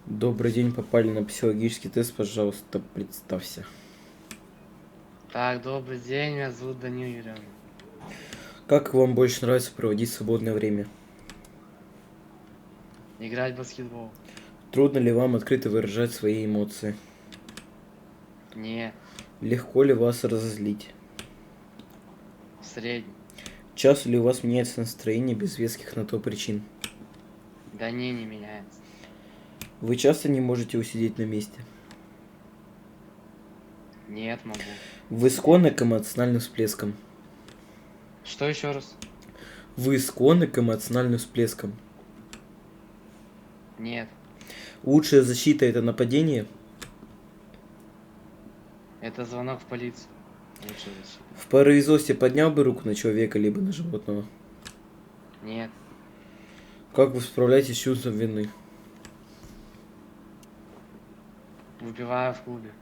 Добрый день, попали на психологический тест, пожалуйста, представься. Так, добрый день, меня зовут Данил Юрьевна. Как вам больше нравится проводить свободное время? Играть в баскетбол? Трудно ли вам открыто выражать свои эмоции? Не, Легко ли вас разозлить? в среднем. Часто ли у вас меняется настроение без веских на то причин? Да не меняется. Вы часто не можете усидеть на месте? Нет, могу. Вы склонны к эмоциональным всплескам? Что еще раз? Вы склонны к эмоциональным всплескам? Нет, Лучшая защита – это нападение? это звонок в полицию. Лучше защита. В производстве поднял бы руку на человека либо на животного? Нет, Как вы справляетесь с чувством вины? выпиваю в клубе.